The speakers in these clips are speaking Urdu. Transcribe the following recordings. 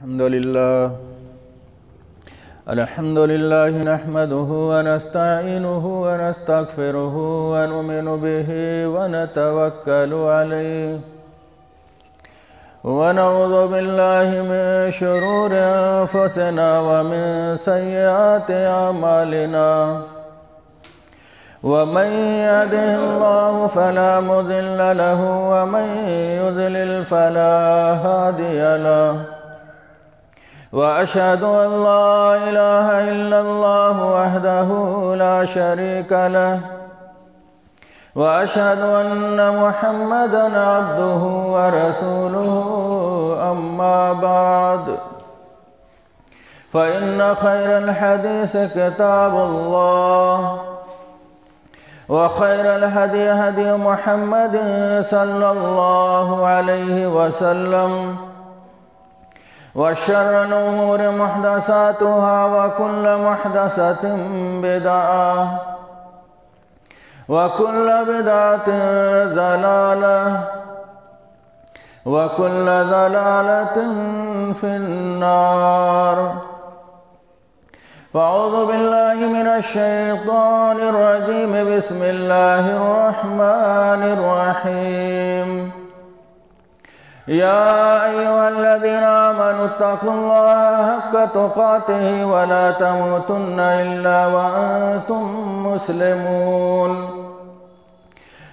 الحمد لله نحمده ونستعينه ونستغفره ونؤمن به ونتوكل عليه ونعوذ بالله من شرور أنفسنا ومن سيئات أعمالنا ومن يهده الله فلا مضل له ومن يضلل فلا هادي له وأشهد أن لا إله إلا الله وحده لا شريك له وأشهد أن محمدًا عبده ورسوله أما بعد فإن خير الحديث كتاب الله وخير الهدي هدي محمد صلى الله عليه وسلم وشر الأمور محدثاتها وكل محدثة بدعة وكل بدعة ضلالة وكل ضلالة في النار فأعوذ بالله من الشيطان الرجيم بسم الله الرحمن الرحيم يا أيها الذين آمنوا اتقوا الله حق تقاته ولا تموتن إلا وأنتم مسلمون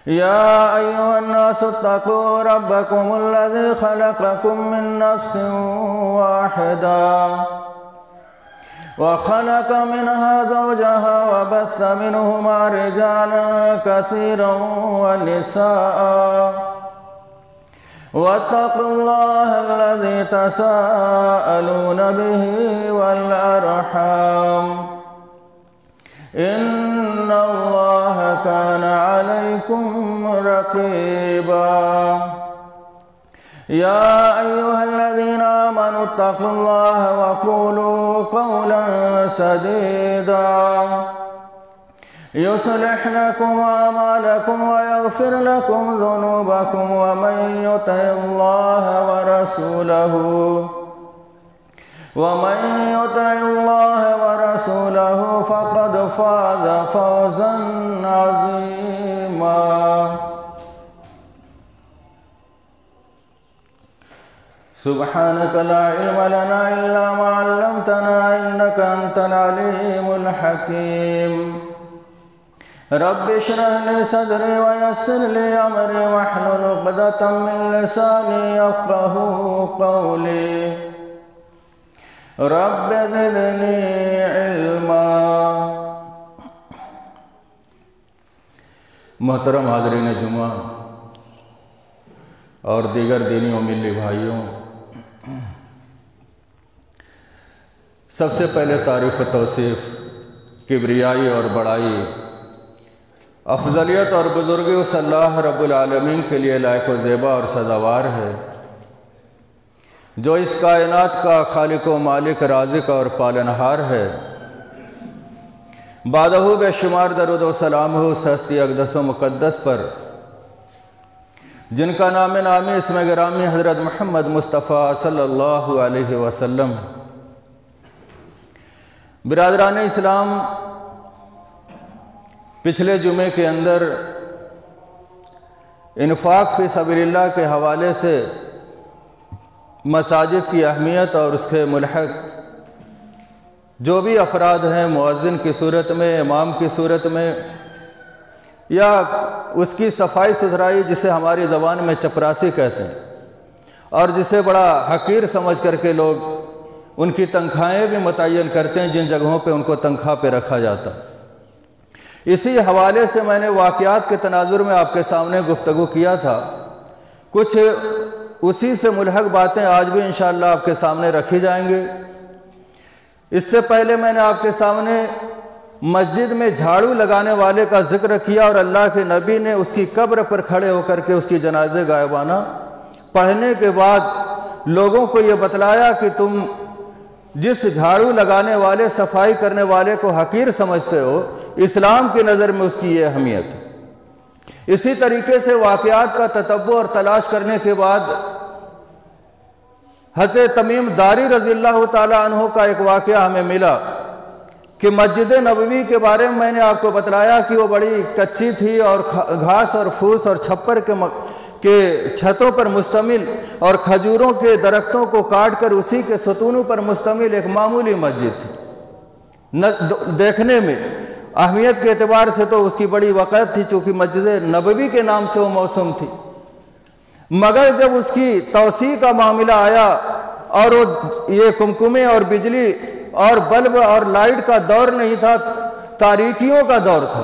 يا أيها الناس اتقوا ربكم الذي خلقكم من نفس واحدة وخلق منها زوجها وبث منهما رجالا كثيرا ونساء واتقوا الله الذي تساءلون به والأرحام إن الله كان عليكم رقيبا يا أيها الذين آمنوا اتقوا الله وقولوا قولا سديدا يصلح لكم أعمالكم ويغفر لكم ذنوبكم ومن يطع الله ورسوله فقد فاز فوزا عظيما سبحانك لا علم لنا إلا ما علمتنا إنك أنت العليم الحكيم رب اشرح لي صدري ويسر لي أمري واحلل عقدة من لساني يفقهوا قولي رب زدني علما محترم حاضرین جمعہ اور دیگر دینی و ملی بھائیوں، سب سے پہلے تعریف و توصیف کبریائی اور بڑائی، افضلیت اور بزرگی اس اللہ رب العالمین کے لیے لائق و زیبا اور سزاوار ہے جو اس کائنات کا خالق و مالک، رازق اور پالنہار ہے۔ بعدہ بے شمار درود و سلام ہو اس ہستی اقدس و مقدس پر جن کا نام نامی اسم گرامی حضرت محمد مصطفیٰ صلی اللہ علیہ وسلم۔ برادران اسلام، پچھلے جمعے کے اندر انفاق فی سبیل اللہ کے حوالے سے مساجد کی اہمیت اور اس کے ملحق جو بھی افراد ہیں، مؤذن کی صورت میں، امام کی صورت میں، یا اس کی صفائی ستھرائی جسے ہماری زبان میں چپراسی کہتے ہیں، اور جسے بڑا حقیر سمجھ کر کے لوگ ان کی تنخواہیں بھی متعین کرتے ہیں جن جگہوں پہ ان کو تنخواہ پہ رکھا جاتا ہے۔ اسی حوالے سے میں نے واقعات کے تناظر میں آپ کے سامنے گفتگو کیا تھا، کچھ اسی سے ملحق باتیں آج بھی انشاءاللہ آپ کے سامنے رکھی جائیں گے۔ اس سے پہلے میں نے آپ کے سامنے مسجد میں جھاڑو لگانے والے کا ذکر کیا اور اللہ کے نبی نے اس کی قبر پر کھڑے ہو کر کے اس کی جنازے غائبانہ پڑھنے کے بعد لوگوں کو یہ بتلایا کہ تم جس جھاڑو لگانے والے، صفائی کرنے والے کو حقیر سمجھتے ہو، اسلام کی نظر میں اس کی یہ اہمیت ہے۔ اسی طریقے سے واقعات کا تتبع اور تلاش کرنے کے بعد حضرت تمیم داری رضی اللہ تعالیٰ عنہ کا ایک واقعہ ہمیں ملا کہ مسجد نبوی کے بارے میں نے آپ کو بتلایا کہ وہ بڑی کچی تھی اور گھاس اور پھوس اور چھپر کے چھتوں پر مشتمل اور کھجوروں کے درختوں کو کاٹ کر اسی کے ستونوں پر مشتمل ایک معمولی مسجد تھی۔ دیکھنے میں اہمیت کے اعتبار سے تو اس کی بڑی وقعت تھی، چونکہ مسجد نبوی کے نام سے وہ موسوم تھی، مگر جب اس کی توسیع کا معاملہ آیا اور یہ کمکمے اور بجلی اور بلب اور لائٹ کا دور نہیں تھا، تاریکیوں کا دور تھا۔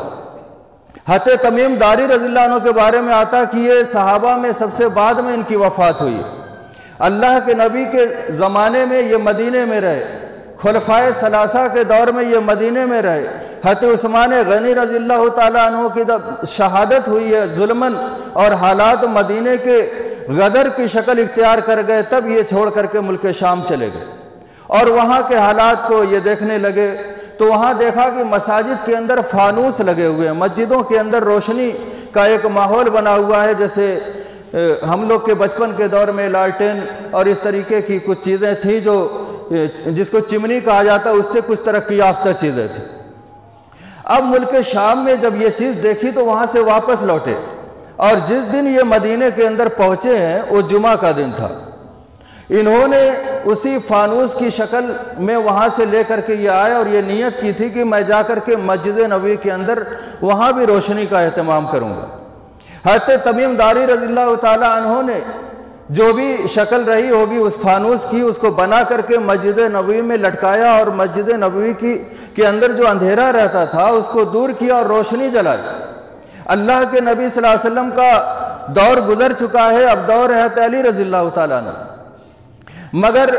حضرت تمیم داری رضی اللہ عنہ کے بارے میں آتا کہ یہ صحابہ میں سب سے بعد میں ان کی وفات ہوئی۔ اللہ کے نبی کے زمانے میں یہ مدینے میں رہے، خلفائے ثلاثہ کے دور میں یہ مدینے میں رہے۔ حضرت عثمان غنی رضی اللہ تعالیٰ عنہ کی جب شہادت ہوئی ہے ظلماً اور حالات مدینے کے غدر کی شکل اختیار کر گئے، تب یہ چھوڑ کر کے ملک شام چلے گئے اور وہاں کے حالات کو یہ دیکھنے لگے تو وہاں دیکھا کہ مساجد کے اندر فانوس لگے ہوئے ہیں، مسجدوں کے اندر روشنی کا ایک ماحول بنا ہوا ہے، جیسے ہم لوگ کے بچپن کے دور میں لالٹین اور اس طریقے کی کچھ چیزیں تھیں جو جس کو چمنی کہا جاتا ہے، اس سے کچھ ترقی یافتہ چیزیں تھیں۔ اب ملک شام میں جب یہ چیز دیکھی تو وہاں سے واپس لوٹے، اور جس دن یہ مدینے کے اندر پہنچے ہیں وہ جمعہ کا دن تھا۔ انہوں نے اسی فانوس کی شکل میں وہاں سے لے کر کے یہ آئے اور یہ نیت کی تھی کہ میں جا کر کے مسجد نبوی کے اندر وہاں بھی روشنی کا اہتمام کروں گا۔ حضرت تمیم داری رضی اللہ تعالیٰ عنہ نے جو بھی شکل رہی ہوگی اس فانوس کی، اس کو بنا کر کے مسجد نبوی میں لٹکایا اور مسجد نبوی کے اندر جو اندھیرا رہتا تھا اس کو دور کیا اور روشنی جلائی۔ اللہ کے نبی صلی اللہ علیہ وسلم کا دور گزر چکا ہے، اب دور ہے حضرت علی رضی اللہ تعالیٰ عنہ۔ مگر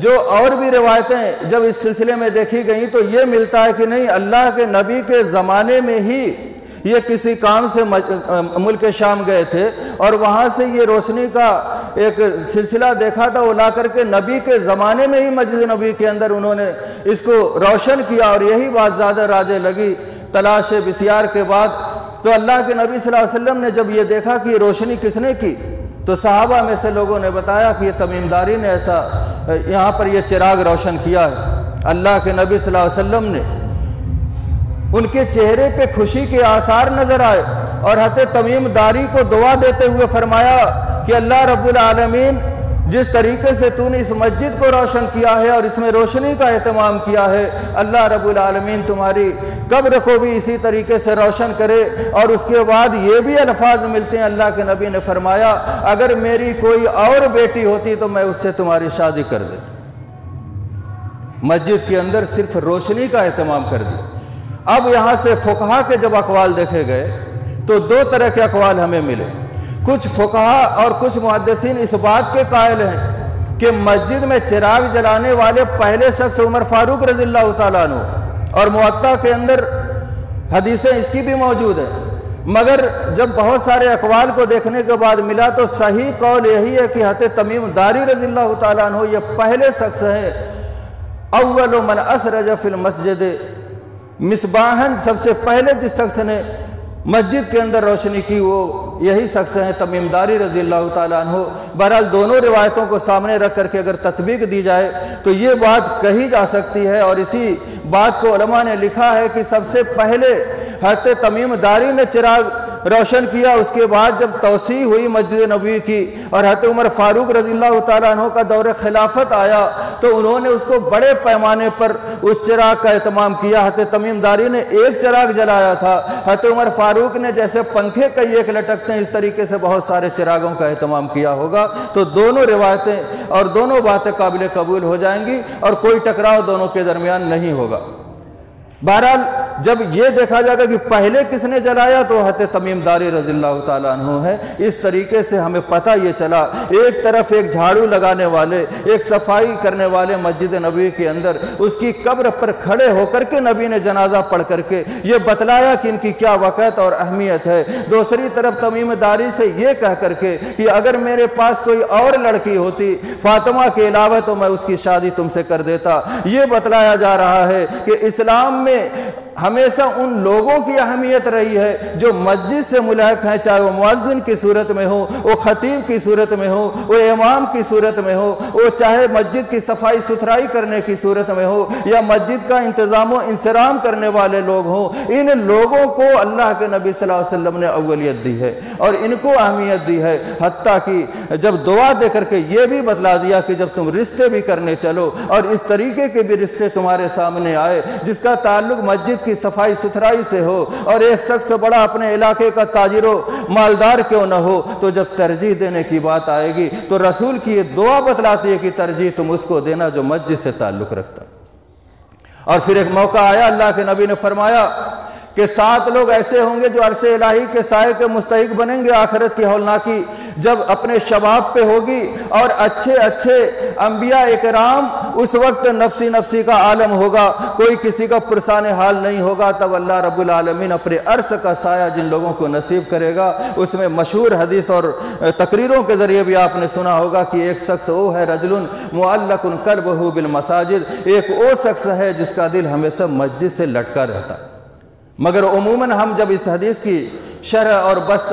جو اور بھی روایتیں جب اس سلسلے میں دیکھی گئیں تو یہ ملتا ہے کہ نہیں، اللہ کے نبی کے زمانے میں ہی یہ کسی کام سے ملک شام گئے تھے اور وہاں سے یہ روشنی کا ایک سلسلہ دیکھا تھا، وہ لا کر کے نبی کے زمانے میں ہی مسجد نبی کے اندر انہوں نے اس کو روشن کیا، اور یہی بات زیادہ راجے لگی تلاش بسیار کے بعد۔ تو اللہ کے نبی صلی اللہ علیہ وسلم نے جب یہ دیکھا کہ یہ روشنی کس نے کی تو صحابہ میں سے لوگوں نے بتایا کہ یہ تمیم داری نے ایسا یہاں پر یہ چراغ روشن کیا ہے۔ اللہ کے نبی صلی اللہ علیہ وسلم نے ان کے چہرے پہ خوشی کے آثار نظر آئے اور حضرت تمیم داری کو دعا دیتے ہوئے فرمایا کہ اللہ رب العالمین جس طریقے سے تو نے اس مسجد کو روشن کیا ہے اور اس میں روشنی کا اہتمام کیا ہے، اللہ رب العالمین تمہاری قبر کو بھی اسی طریقے سے روشن کرے۔ اور اس کے بعد یہ بھی الفاظ ملتے ہیں، اللہ کے نبی نے فرمایا اگر میری کوئی اور بیٹی ہوتی تو میں اس سے تمہاری شادی کر دیتا۔ مسجد کے اندر صرف روشنی کا اہتمام کر دیا۔ اب یہاں سے فقہا کے جب اقوال دیکھے گئے تو دو طرح کے اقوال ہمیں ملے۔ کچھ فقہا اور کچھ محدثین اس بات کے قائل ہیں کہ مسجد میں چراغ جلانے والے پہلے شخص عمر فاروق رضی اللہ تعالیٰ عنہ، اور موطا کے اندر حدیثیں اس کی بھی موجود ہیں، مگر جب بہت سارے اقوال کو دیکھنے کے بعد ملا تو صحیح قول یہی ہے کہ حضرت تمیم داری رضی اللہ تعالیٰ عنہ یہ پہلے شخص ہیں، اول من اسرج فی المسجد مصباحاً، سب سے پہلے جس شخص نے مسجد کے اندر روشنی کی وہ یہی شخص ہیں تمیم داری رضی اللہ تعالیٰ عنہ۔ بہرحال دونوں روایتوں کو سامنے رکھ کر کے اگر تطبیق دی جائے تو یہ بات کہی جا سکتی ہے، اور اسی بات کو علماء نے لکھا ہے کہ سب سے پہلے حضرت تمیم داری نے چراغ روشن کیا، اس کے بعد جب توسیع ہوئی مسجد نبوی کی اور حضرت عمر فاروق رضی اللہ تعالیٰ عنہ کا دور خلافت آیا تو انہوں نے اس کو بڑے پیمانے پر اس چراغ کا اہتمام کیا۔ حضرت تمیم داری نے ایک چراغ جلایا تھا، حضرت عمر فاروق نے جیسے پنکھے کئی ایک لٹکتے ہیں اس طریقے سے بہت سارے چراغوں کا اہتمام کیا ہوگا۔ تو دونوں روایتیں اور دونوں باتیں قابل قبول ہو جائیں گی اور کوئی ٹکراؤ دونوں کے درمیان نہیں ہوگا۔ بہرحال جب یہ دیکھا جائے گا کہ پہلے کس نے جلایا تو حضرت تمیم داری رضی اللہ تعالیٰ عنہ ہے۔ اس طریقے سے ہمیں پتہ یہ چلا، ایک طرف ایک جھاڑو لگانے والے، ایک صفائی کرنے والے مسجد نبوی کے اندر اس کی قبر پر کھڑے ہو کر کے نبی نے جنازہ پڑھ کر کے یہ بتلایا کہ ان کی کیا وقت اور اہمیت ہے۔ دوسری طرف تمیم داری سے یہ کہہ کر کے کہ اگر میرے پاس کوئی اور لڑکی ہوتی فاطمہ کے علاوہ تو میں اس کی شادی تم سے کر دیتا۔ یہ بتلایا جا رہا ہے کہ اسلام میں ہمیشہ ان لوگوں کی اہمیت رہی ہے جو مسجد سے ملحق ہیں، چاہے وہ مؤذن کی صورت میں ہو، وہ خطیب کی صورت میں ہو، وہ امام کی صورت میں ہو، وہ چاہے مسجد کی صفائی ستھرائی کرنے کی صورت میں ہو یا مسجد کا انتظام و انصرام کرنے والے لوگ ہوں، ان لوگوں کو اللہ کے نبی صلی اللہ علیہ وسلم نے اولیت دی ہے اور ان کو اہمیت دی ہے، حتیٰ کہ جب دعا دے کر کے یہ بھی بتلا دیا کہ جب تم رشتے بھی کرنے چلو اور اس طریقے کے بھی رشتے تمہارے سامنے آئے جس کا تعلق مسجد کی صفائی ستھرائی سے ہو اور ایک شخص بڑا اپنے علاقے کا تاجر و مالدار کیوں نہ ہو، تو جب ترجیح دینے کی بات آئے گی تو رسول کی یہ دعا بتلاتی ہے کہ ترجیح تم اس کو دینا جو مسجد سے تعلق رکھتا۔ اور پھر ایک موقع آیا، اللہ کے نبی نے فرمایا کہ 7 لوگ ایسے ہوں گے جو عرش الہی کے سائے کے مستحق بنیں گے آخرت کی ہولناکی جب اپنے شباب پہ ہوگی، اور اچھے اچھے انبیاء اکرام اس وقت نفسی نفسی کا عالم ہوگا، کوئی کسی کا پرسان حال نہیں ہوگا، تب اللہ رب العالمین اپنے عرش کا سایہ جن لوگوں کو نصیب کرے گا۔ اس میں مشہور حدیث اور تقریروں کے ذریعے بھی آپ نے سنا ہوگا کہ ایک شخص وہ ہے رجل معلق قلبہ بالمساجد، ایک وہ شخص ہے جس کا دل ہمیشہ مسجد سے لٹکا رہتا ہے۔ مگر عموماً ہم جب اس حدیث کی شرح اور بست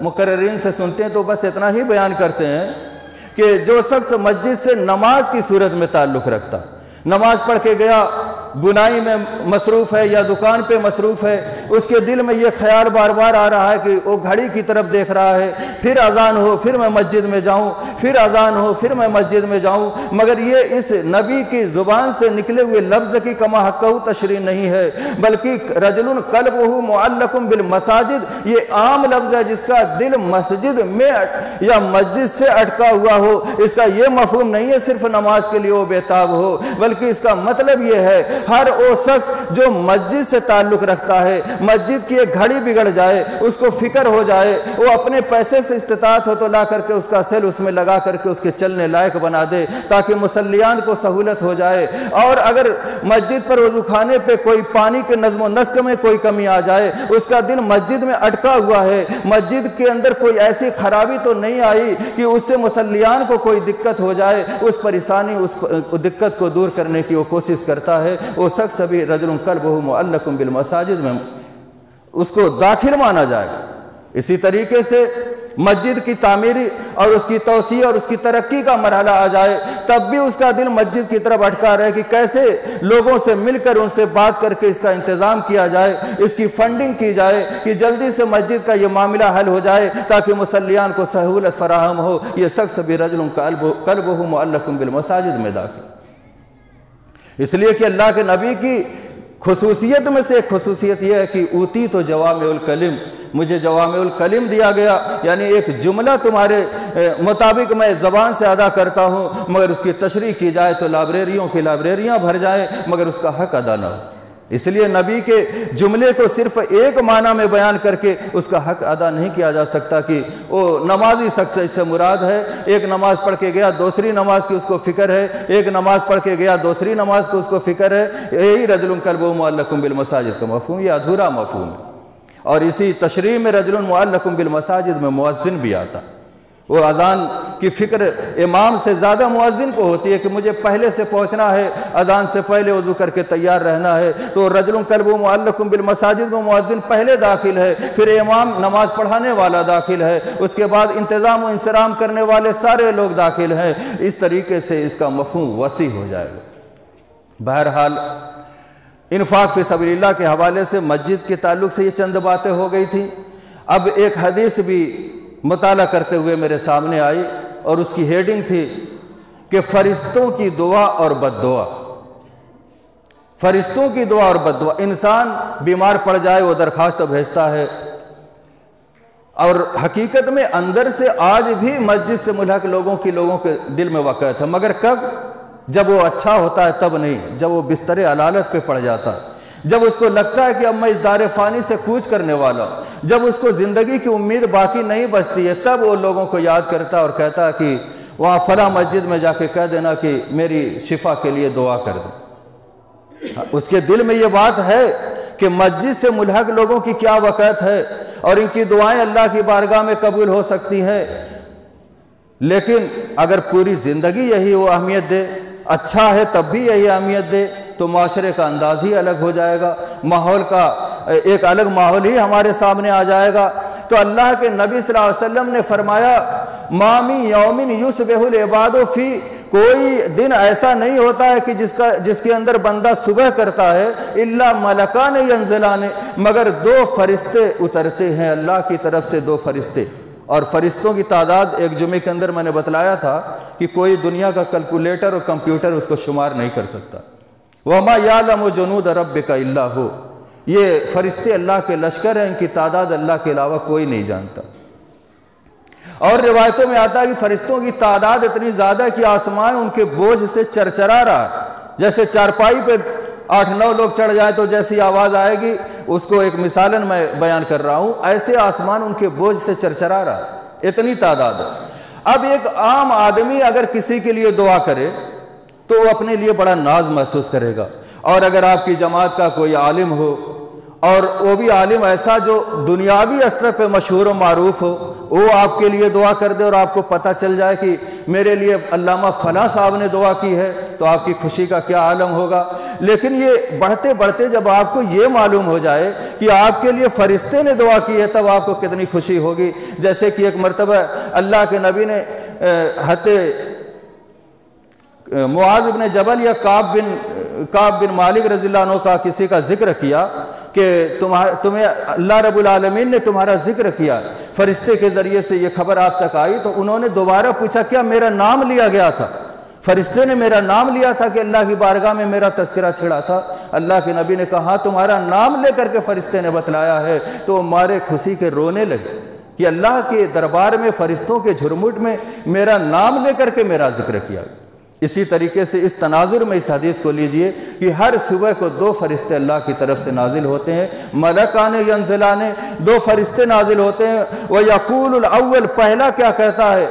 مقررین سے سنتے ہیں تو بس اتنا ہی بیان کرتے ہیں کہ جو شخص مسجد سے نماز کی صورت میں تعلق رکھتا، نماز پڑھ کے گیا، بنائی میں مصروف ہے یا دکان پہ مصروف ہے، اس کے دل میں یہ خیال بار بار آ رہا ہے کہ وہ گھڑی کی طرف دیکھ رہا ہے، پھر اذان ہو پھر میں مسجد میں جاؤں، پھر اذان ہو پھر میں مسجد میں جاؤں، مگر یہ اس نبی کی زبان سے نکلے ہوئے لفظ کی کما حقہ تشریح نہیں ہے، بلکہ رجل قلبہ معلق بالمساجد یہ عام لفظ ہے جس کا دل مسجد میں یا مسجد سے اٹکا ہوا ہو۔ اس کا یہ مفہوم نہیں ہے صرف نماز کے لیے وہ بےتاب ہو، بلکہ اس کا مطلب یہ ہے ہر وہ شخص جو مسجد سے تعلق رکھتا ہے، مسجد کی ایک گھڑی بگڑ جائے اس کو فکر ہو جائے، وہ اپنے پیسے سے استطاعت ہو تو لا کر کے اس کا سیل اس میں لگا کر کے اس کے چلنے لائق بنا دے تاکہ مصلیان کو سہولت ہو جائے، اور اگر مسجد پر وضو خانے پہ کوئی پانی کے نظم و نسق میں کوئی کمی آ جائے، اس کا دل مسجد میں اٹکا ہوا ہے، مسجد کے اندر کوئی ایسی خرابی تو نہیں آئی کہ اس سے مصلیان کو کوئی دقت ہو جائے، اس پریشانی اس دقت کو دور کرنے کی وہ کوشش کرتا ہے، وہ شخص ابھی رجل قلبہ معلق بالمساجد میں اس کو داخل مانا جائے گا۔ اسی طریقے سے مسجد کی تعمیری اور اس کی توسیع اور اس کی ترقی کا مرحلہ آ جائے تب بھی اس کا دل مسجد کی طرف اٹکا رہے کہ کیسے لوگوں سے مل کر ان سے بات کر کے اس کا انتظام کیا جائے، اس کی فنڈنگ کی جائے کہ جلدی سے مسجد کا یہ معاملہ حل ہو جائے تاکہ مصلیان کو سہولت فراہم ہو۔ یہ شخص بھی رجل قلبہ معلق بالمساجد میں داخل، اس لیے کہ اللہ کے نبی کی خصوصیت میں سے ایک خصوصیت یہ ہے کہ اوتی تو جوامع الکلم، مجھے جوامع الکلم دیا گیا، یعنی ایک جملہ تمہارے مطابق میں زبان سے ادا کرتا ہوں مگر اس کی تشریح کی جائے تو لائبریریوں کی لائبریریاں بھر جائیں مگر اس کا حق ادا نہ ہو۔ اس لیے نبی کے جملے کو صرف ایک معنی میں بیان کر کے اس کا حق ادا نہیں کیا جا سکتا کہ وہ نمازی شخص اس سے مراد ہے، ایک نماز پڑھ کے گیا دوسری نماز کی اس کو فکر ہے، ایک نماز پڑھ کے گیا دوسری نماز کو اس کو فکر ہے، یہی رجل قلبہ معلق بالمساجد کا مفہوم یہ ادھورا مفہوم ہے۔ اور اسی تشریح میں رجل معلق بالمساجد میں مؤذن بھی آتا، وہ اذان کی فکر امام سے زیادہ مؤذن کو ہوتی ہے کہ مجھے پہلے سے پہنچنا ہے، اذان سے پہلے وضو کر کے تیار رہنا ہے، تو رجل قلبہ معلق بالمساجد میں مؤذن پہلے داخل ہے، پھر امام نماز پڑھانے والا داخل ہے، اس کے بعد انتظام و انصرام کرنے والے سارے لوگ داخل ہیں۔ اس طریقے سے اس کا مفہوم وسیع ہو جائے گا۔ بہرحال انفاق فی سبیل اللہ کے حوالے سے مسجد کے تعلق سے یہ چند باتیں ہو گئی تھیں۔ اب ایک حدیث بھی مطالعہ کرتے ہوئے میرے سامنے آئی اور اس کی ہیڈنگ تھی کہ فرشتوں کی دعا اور بد دعا۔ فرشتوں کی دعا اور بد دعا، انسان بیمار پڑ جائے وہ درخواست بھیجتا ہے، اور حقیقت میں اندر سے آج بھی مسجد سے ملحق لوگوں کے دل میں واقع تھا، مگر کب؟ جب وہ اچھا ہوتا ہے تب نہیں، جب وہ بستر علالت پہ پڑ جاتا ہے، جب اس کو لگتا ہے کہ اب میں اس دار فانی سے کوچ کرنے والا ہوں، جب اس کو زندگی کی امید باقی نہیں بچتی ہے، تب وہ لوگوں کو یاد کرتا اور کہتا ہے کہ وہاں فلاں مسجد میں جا کے کہہ دینا کہ میری شفا کے لیے دعا کر دیں۔ اس کے دل میں یہ بات ہے کہ مسجد سے ملحق لوگوں کی کیا وقت ہے اور ان کی دعائیں اللہ کی بارگاہ میں قبول ہو سکتی ہیں، لیکن اگر پوری زندگی یہی وہ اہمیت دے، اچھا ہے تب بھی یہی اہمیت دے، تو معاشرے کا انداز ہی الگ ہو جائے گا، ماحول کا ایک الگ ماحول ہی ہمارے سامنے آ جائے گا۔ تو اللہ کے نبی صلی اللہ علیہ وسلم نے فرمایا مامی یومن یصبح العباد فی، کوئی دن ایسا نہیں ہوتا ہے کہ جس کے اندر بندہ صبح کرتا ہے الا ملکان ینزلان، مگر 2 فرشتے اترتے ہیں اللہ کی طرف سے، 2 فرشتے۔ اور فرشتوں کی تعداد ایک جمعے کے اندر میں نے بتلایا تھا کہ کوئی دنیا کا کیلکولیٹر اور کمپیوٹر اس کو شمار نہیں کر سکتا۔ وَمَا يَعْلَمُ جُنُودَ رَبِّكَ إِلَّا هُوَ، یہ فرشتے اللہ کے لشکر ہیں، ان کی تعداد اللہ کے علاوہ کوئی نہیں جانتا۔ اور روایتوں میں آتا ہے کہ فرشتوں کی تعداد اتنی زیادہ کہ آسمان ان کے بوجھ سے چرچرا رہا ہے، جیسے چارپائی پہ 8-9 لوگ چڑھ جائیں تو جیسی آواز آئے گی، اس کو ایک مثالاً میں بیان کر رہا ہوں، ایسے آسمان ان کے بوجھ سے چرچرا رہا ہے، اتنی تعداد ہے۔ اب ایک عام آدمی اگر کسی کے لیے دعا کرے تو وہ اپنے لیے بڑا ناز محسوس کرے گا، اور اگر آپ کی جماعت کا کوئی عالم ہو، اور وہ بھی عالم ایسا جو دنیاوی اسطر پہ مشہور و معروف ہو، وہ آپ کے لیے دعا کر دے اور آپ کو پتہ چل جائے کہ میرے لیے علامہ فلاں صاحب نے دعا کی ہے، تو آپ کی خوشی کا کیا عالم ہوگا۔ لیکن یہ بڑھتے بڑھتے جب آپ کو یہ معلوم ہو جائے کہ آپ کے لیے فرشتے نے دعا کی ہے، تب آپ کو کتنی خوشی ہوگی۔ جیسے کہ ایک مرتبہ اللہ کے نبی نے معاذ بن جبل یا کعب بن مالک رضی اللہ عنہ کا کسی کا ذکر کیا کہ تمہیں اللہ رب العالمین نے تمہارا ذکر کیا، فرشتے کے ذریعے سے یہ خبر آپ تک آئی، تو انہوں نے دوبارہ پوچھا کیا میرا نام لیا گیا تھا؟ فرشتے نے میرا نام لیا تھا کہ اللہ کی بارگاہ میں میرا تذکرہ چھڑا تھا؟ اللہ کے نبی نے کہا تمہارا نام لے کر کے فرشتے نے بتلایا ہے، تو مارے خوشی کے رونے لگے کہ اللہ کے دربار میں فرشتوں کے جھرمٹ میں میرا نام لے کر کے میرا ذکر کیا۔ اسی طریقے سے اس تناظر میں اس حدیث کو لیجئے کہ ہر صبح کو 2 فرشتے اللہ کی طرف سے نازل ہوتے ہیں، ملکان ینزلان، 2 فرشتے نازل ہوتے ہیں۔ وَيَقُولُ الْأَوَّلُ، پہلا کیا کہتا ہے؟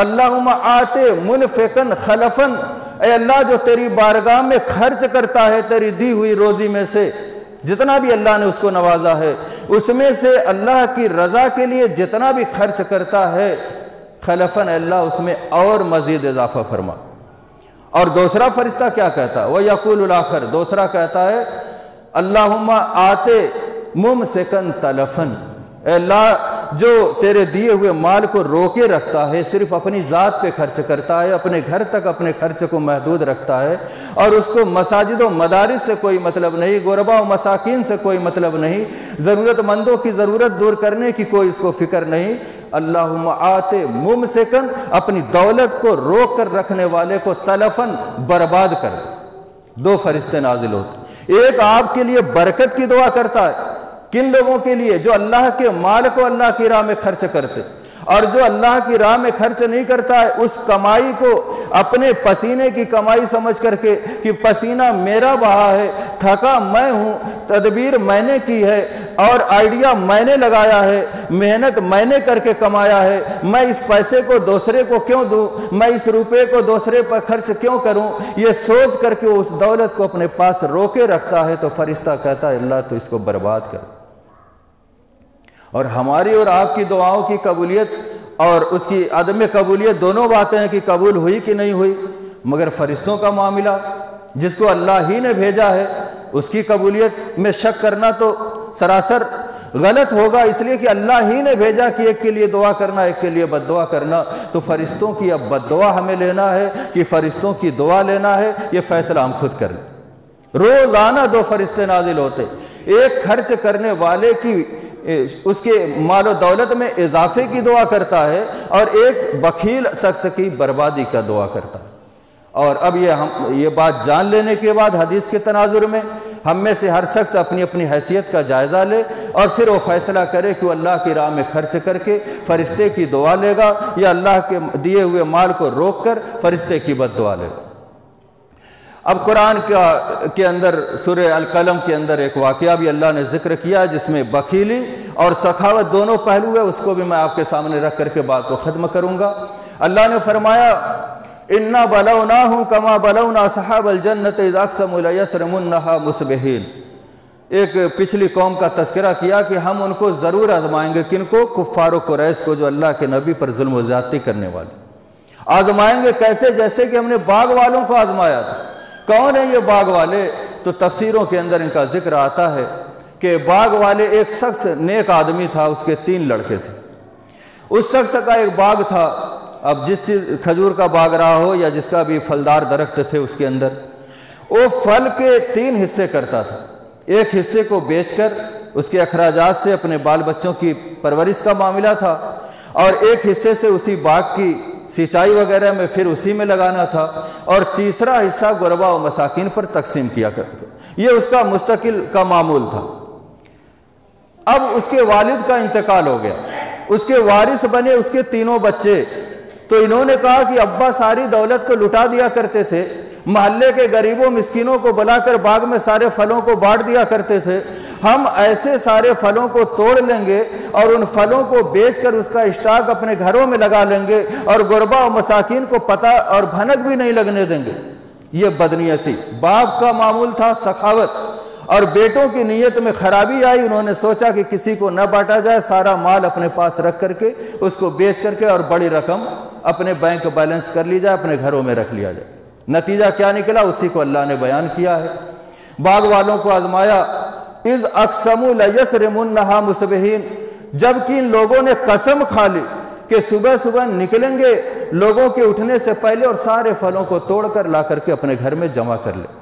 اللہم آتے منفقن خلفن، اے اللہ جو تیری بارگاہ میں خرچ کرتا ہے تیری دی ہوئی روزی میں سے، جتنا بھی اللہ نے اس کو نوازا ہے اس میں سے اللہ کی رضا کے لیے جتنا بھی خرچ کرتا ہے، خلفن، اللہ اس میں اور مزید اضافہ فرما۔ اور دوسرا فرشتہ کیا کہتا ہے؟ وَيَقُولُ الْآخَرُ، دوسرا کہتا ہے اللہم آتے ممسکن تلفن، اے اللہ جو تیرے دیے ہوئے مال کو روکے رکھتا ہے، صرف اپنی ذات پہ خرچ کرتا ہے، اپنے گھر تک اپنے خرچ کو محدود رکھتا ہے، اور اس کو مساجد و مدارس سے کوئی مطلب نہیں، غربا و مساکین سے کوئی مطلب نہیں، ضرورت مندوں کی ضرورت دور کرنے کی کوئی اس کو فکر نہیں۔ اللہم آتے ممسکن، اپنی دولت کو روک کر رکھنے والے کو تلفن، برباد کر۔ 2 فرشتے نازل ہوتے، ایک آپ کے لیے برکت کی دعا کرتا ہے، کن لوگوں کے لیے؟ جو اللہ کے مال کو اللہ کی راہ میں خرچ کرتے، اور جو اللہ کی راہ میں خرچ نہیں کرتا ہے اس کمائی کو اپنے پسینے کی کمائی سمجھ کر کے کہ پسینہ میرا بہا ہے، تھکا میں ہوں، تدبیر میں نے کی ہے، اور آئیڈیا میں نے لگایا ہے، محنت میں نے کر کے کمایا ہے، میں اس پیسے کو دوسرے کو کیوں دوں، میں اس روپے کو دوسرے پر خرچ کیوں کروں، یہ سوچ کر کے اس دولت کو اپنے پاس روکے رکھتا ہے، تو فرشتہ کہتا ہے اللہ تو اس کو برباد کر۔ اور ہماری اور آپ کی دعاؤں کی قبولیت اور اس کی عدم قبولیت دونوں باتیں ہیں کہ قبول ہوئی کہ نہیں ہوئی، مگر فرشتوں کا معاملہ جس کو اللہ ہی نے بھیجا ہے اس کی قبولیت میں شک کرنا تو سراسر غلط ہوگا، اس لیے کہ اللہ ہی نے بھیجا کہ ایک کے لیے دعا کرنا ایک کے لیے بد دعا کرنا، تو فرشتوں کی اب بد دعا ہمیں لینا ہے کہ فرشتوں کی دعا لینا ہے، یہ فیصلہ ہم خود کر لیں۔ روزانہ 2 فرشتے نازل ہوتے، ایک خرچ کرنے والے کی اس کے مال و دولت میں اضافے کی دعا کرتا ہے، اور ایک بخیل شخص کی بربادی کا دعا کرتا ہے۔ اور اب یہ بات جان لینے کے بعد حدیث کے تناظر میں ہم میں سے ہر شخص اپنی اپنی حیثیت کا جائزہ لے اور پھر وہ فیصلہ کرے کہ وہ اللہ کی راہ میں خرچ کر کے فرشتے کی دعا لے گا یا اللہ کے دیے ہوئے مال کو روک کر فرشتے کی بد دعا لے گا۔ اب قرآن کے اندر سورہ القلم کے اندر ایک واقعہ بھی اللہ نے ذکر کیا جس میں بخیلی اور سخاوت دونوں پہلو ہے، اس کو بھی میں آپ کے سامنے رکھ کر کے بات کو ختم کروں گا۔ اللہ نے فرمایا اِنَّا بَلَوْنَاهُمْ كَمَا بَلَوْنَا أَصْحَابَ الْجَنَّةِ إِذْ أَقْسَمُوا لَيَصْرِمُنَّهَا مُصْبِحِينَ۔ ایک پچھلی قوم کا تذکرہ کیا کہ ہم ان کو ضرور آزمائیں گے، کن کو؟ کفار و قریش کو، جو اللہ کے نبی پر ظلم و زیادتی کرنے والے۔ آزمائیں گے کیسے؟ جیسے کہ ہم نے باغ والوں کو آزمایا تھا۔ کون ہیں یہ باغ والے؟ تو تفسیروں کے اندر ان کا ذکر آتا ہے کہ باغ والے ایک شخص نیک آدمی تھا، اس کے 3 لڑکے تھے۔ اس شخص کا ایک باغ تھا، اب جس چیز کھجور کا باغ رہا ہو یا جس کا بھی پھلدار درخت تھے اس کے اندر، وہ پھل کے 3 حصے کرتا تھا۔ ایک حصے کو بیچ کر اس کے اخراجات سے اپنے بال بچوں کی پرورش کا معاملہ تھا، اور ایک حصے سے اسی باغ کی سینچائی وغیرہ میں پھر اسی میں لگانا تھا، اور تیسرا حصہ غربا و مساکین پر تقسیم کیا کرتا۔ یہ اس کا مستقل کا معمول تھا۔ اب اس کے والد کا انتقال ہو گیا، اس کے وارث بنے اس کے 3 بچے۔ تو انہوں نے کہا کہ ابا ساری دولت کو لٹا دیا کرتے تھے، محلے کے غریبوں مسکینوں کو بلا کر باغ میں سارے پھلوں کو بانٹ دیا کرتے تھے، ہم ایسے سارے پھلوں کو توڑ لیں گے اور ان پھلوں کو بیچ کر اس کا اسٹاک اپنے گھروں میں لگا لیں گے اور غربا اور مساکین کو پتہ اور بھنک بھی نہیں لگنے دیں گے۔ یہ بدنیتی باپ کا معمول تھا، سخاوت، اور بیٹوں کی نیت میں خرابی آئی۔ انہوں نے سوچا کہ کسی کو نہ بانٹا جائے، سارا مال اپنے پاس رکھ کر کے اس کو بیچ کر کے اور بڑی رقم اپنے بینک بیلنس کر لی جائے، اپنے گھروں میں رکھ لیا جائے۔ نتیجہ کیا نکلا اسی کو اللہ نے بیان کیا ہے۔ باغ والوں کو آزمایا، اذ اقسموا لیصرمنھا مصبحین، جبکہ ان لوگوں نے قسم کھا لی کہ صبح صبح نکلیں گے لوگوں کے اٹھنے سے پہلے اور سارے پھلوں کو توڑ کر لا کر کے اپنے گھر میں جمع کر لیں۔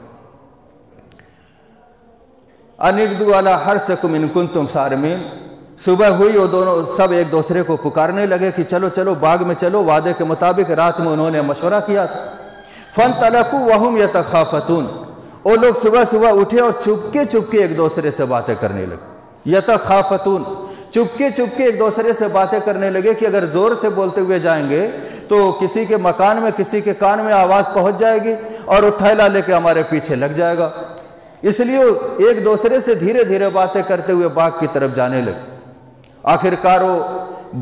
انغدوا علی حرثکم ان کنتم صارمین، صبح ہوئی وہ دونوں سب ایک دوسرے کو پکارنے لگے کہ چلو چلو باغ میں چلو، وعدے کے مطابق رات میں انہوں نے مشورہ کیا تھا۔ فانطلقوا وهم يتخافتون، وہ لوگ صبح صبح اٹھے اور چپکے چپکے ایک دوسرے سے باتیں کرنے لگے۔ یتخافتون، چپکے چپکے ایک دوسرے سے باتیں کرنے لگے کہ اگر زور سے بولتے ہوئے جائیں گے تو کسی کے مکان میں کسی کے کان میں آواز پہنچ جائے گی اور وہ تھیلا لے کے ہمارے پیچھے لگ جائے گا، اس لیے وہ ایک دوسرے سے دھیرے دھیرے باتیں کرتے ہوئے باغ کی طرف جانے لگے۔ آخرکار وہ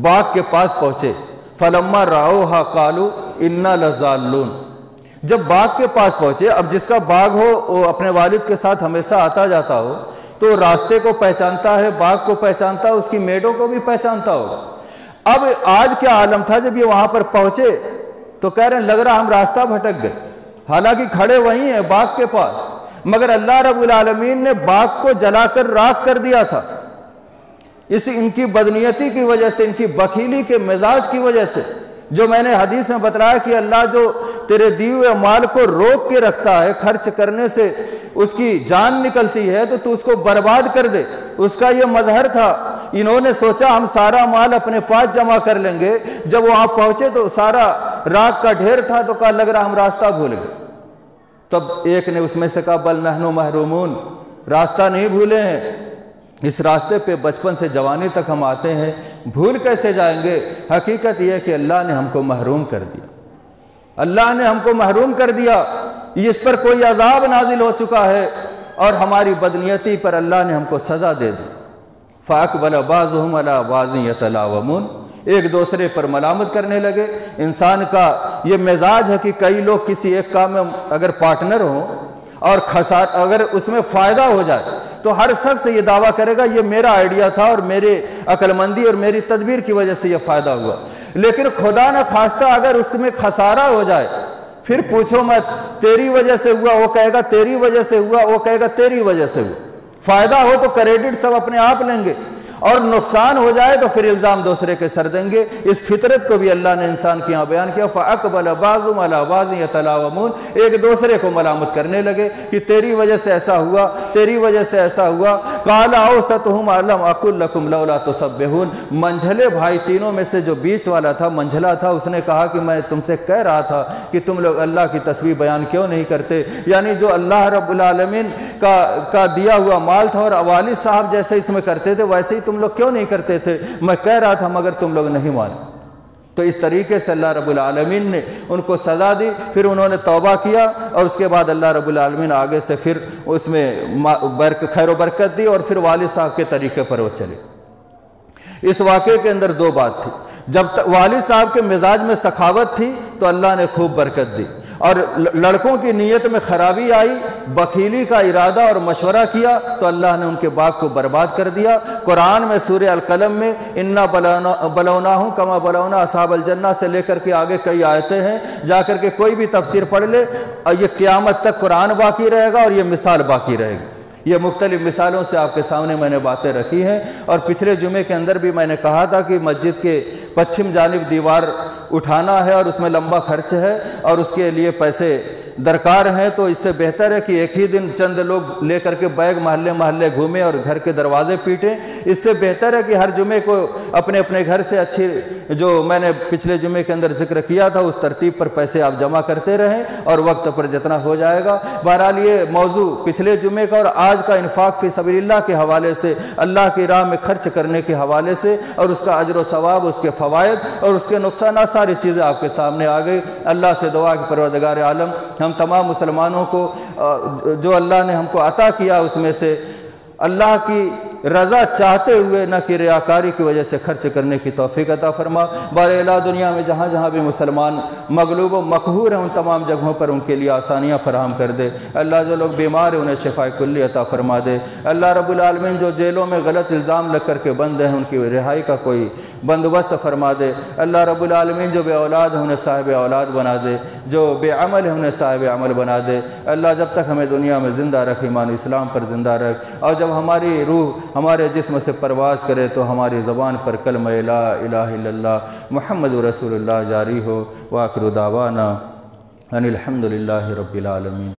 باغ کے پاس پہنچے، فلما رأوها قالوا انا لضالون، جب باغ کے پاس پہنچے، اب جس کا باغ ہو وہ اپنے والد کے ساتھ ہمیشہ آتا جاتا ہو تو راستے کو پہچانتا ہے، باغ کو پہچانتا ہے، اس کی میڑوں کو بھی پہچانتا ہو۔ اب آج کیا عالم تھا جب یہ وہاں پر پہنچے تو کہہ رہے ہیں لگ رہا ہم راستہ بھٹک گئے، حالانکہ کھڑے وہیں ہیں باغ کے پاس، مگر اللہ رب العالمین نے باغ کو جلا کر راکھ کر دیا تھا۔ ان کی بدنیتی کی وجہ سے، ان کی بخیلی کے مزاج کی وجہ سے، جو میں نے حدیث میں بتلایا کہ اللہ جو تیرے دیے ہوئے مال کو روک کے رکھتا ہے، خرچ کرنے سے اس کی جان نکلتی ہے تو اس کو برباد کر دے، اس کا یہ مظہر تھا۔ انہوں نے سوچا ہم سارا مال اپنے پاس جمع کر لیں گے، جب وہاں پہنچے تو سارا راکھ کا ڈھیر تھا تو کہا لگ رہا ہم راستہ بھول گئے۔ تب ایک نے اس میں سے کہا بل نحن محرومون، راستہ نہیں بھولے ہیں، اس راستے پہ بچپن سے جوانی تک ہم آتے ہیں، بھول کیسے جائیں گے؟ حقیقت یہ ہے کہ اللہ نے ہم کو محروم کر دیا، اللہ نے ہم کو محروم کر دیا، اس پر کوئی عذاب نازل ہو چکا ہے اور ہماری بدنیتی پر اللہ نے ہم کو سزا دے دی۔ فَأَقْبَلَ بَعْضُهُمْ عَلَىٰ بَعْضٍ يَتَلَاوَمُونَ، ایک دوسرے پر ملامت کرنے لگے۔ انسان کا یہ مزاج ہے کہ کئی لوگ کسی ایک کام میں اگر پارٹنر ہوں اور اگر اس میں فائدہ ہو جائے تو ہر شخص یہ دعویٰ کرے گا یہ میرا آئیڈیا تھا اور میرے عقل مندی اور میری تدبیر کی وجہ سے یہ فائدہ ہوا، لیکن خدا نہ خواستہ اگر اس میں خسارہ ہو جائے پھر پوچھو مت تیری وجہ سے ہوا، وہ کہے گا تیری وجہ سے ہوا، وہ کہے گا تیری وجہ سے ہوا۔ فائدہ ہو تو کریڈٹ سب اپنے آپ لیں گے اور نقصان ہو جائے تو پھر الزام دوسرے کے سر دیں گے۔ اس فطرت کو بھی اللہ نے انسان کے یہاں بیان کیا، فَأَقْبَلَ بَعْضُهُمْ عَلَىٰ بَعْضٍ يَتَلَاوَمُونَ، ایک دوسرے کو ملامت کرنے لگے کہ تیری وجہ سے ایسا ہوا، تیری وجہ سے ایسا ہوا۔ قَالَ أَوْسَطُهُمْ أَلَمْ أَقُل لَّكُمْ لَوْلَا تُسَبِّحُونَ، منجھلے بھائی تینوں میں سے جو بیچ والا تھا، منجھلا تھا، اس نے کہا کہ میں تم سے کہہ رہا تھا کہ تم لوگ اللہ کی تسبیح بیان کیوں نہیں کرتے، یعنی جو اللہ رب العالمین کا دیا ہوا مال تھا اور والد صاحب جیسے اس میں کرتے تھے ویسے ہی تم لوگ کیوں نہیں کرتے تھے، میں کہہ رہا تھا مگر تم لوگ نہیں مانے۔ تو اس طریقے سے اللہ رب العالمین نے ان کو سزا دی، پھر انہوں نے توبہ کیا اور اس کے بعد اللہ رب العالمین آگے سے پھر اس میں خیر و برکت دی اور پھر والد صاحب کے طریقے پر وہ چلے۔ اس واقعے کے اندر دو بات تھی، جب والد صاحب کے مزاج میں سخاوت تھی تو اللہ نے خوب برکت دی، اور لڑکوں کی نیت میں خرابی آئی، بخیلی کا ارادہ اور مشورہ کیا تو اللہ نے ان کے باغ کو برباد کر دیا۔ قرآن میں سورہ القلم میں انا بلوناہم کما بلونا اصحاب الجنہ سے لے کر کے آگے کئی آیتیں ہیں، جا کر کے کوئی بھی تفسیر پڑھ لے، اور یہ قیامت تک قرآن باقی رہے گا اور یہ مثال باقی رہے گی۔ یہ مختلف مثالوں سے آپ کے سامنے میں نے باتیں رکھی ہیں، اور پچھلے جمعے کے اندر بھی میں نے کہا تھا کہ مسجد کے پچھم جانب دیوار اٹھانا ہے اور اس میں لمبا خرچ ہے اور اس کے لیے پیسے درکار ہیں، تو اس سے بہتر ہے کہ ایک ہی دن چند لوگ لے کر کے بیگ محلے محلے گھومیں اور گھر کے دروازے پیٹیں۔ اس سے بہتر ہے کہ ہر جمعے کو اپنے اپنے گھر سے اچھی، جو میں نے پچھلے جمعے کے اندر ذکر کیا تھا، اس ترتیب پر پیسے آپ جمع کرتے رہیں اور وقت پر جتنا ہو جائے گا۔ بہرحال یہ موضوع پچھلے جمعے کا اور آج کا انفاق فی سبیل اللہ کے حوالے سے، اللہ کی راہ میں خرچ کرنے کے حوالے سے، اور اس کا اجر و ثواب، اس کے فوائد اور اس کے نقصانات، ساری چیزیں آپ کے سامنے آ گئی۔ اللہ سے دعا کہ پروردگار عالم ہم تمام مسلمانوں کو جو اللہ نے ہم کو عطا کیا اس میں سے اللہ کی رضا چاہتے ہوئے، نہ کہ ریاکاری کی وجہ سے خرچ کرنے کی توفیق عطا فرما۔ بار الہ دنیا میں جہاں جہاں بھی مسلمان مغلوب و مقہور ہیں، ان تمام جگہوں پر ان کے لیے آسانیاں فراہم کر دے۔ اللہ جو لوگ بیمار ہیں انہیں شفاء کلی عطا فرما دے۔ اللہ رب العالمین جو جیلوں میں غلط الزام لگ کر کے بند ہیں، ان کی رہائی کا کوئی بندوبست فرما دے۔ اللہ رب العالمین جو بے اولاد ہیں انہیں صاحب اولاد بنا دے، جو بے عمل ہیں انہیں صاحب عمل بنا دے۔ اللہ جب تک ہمیں دنیا میں زندہ رکھ، ایمان اسلام پر زندہ رکھ، اور جب ہماری روح ہمارے جسم سے پرواز کرے تو ہماری زبان پر کلمہ لا الہ الا اللہ محمد رسول اللہ جاری ہو۔ وآخر دعوانا ان الحمد للہ رب العالمین۔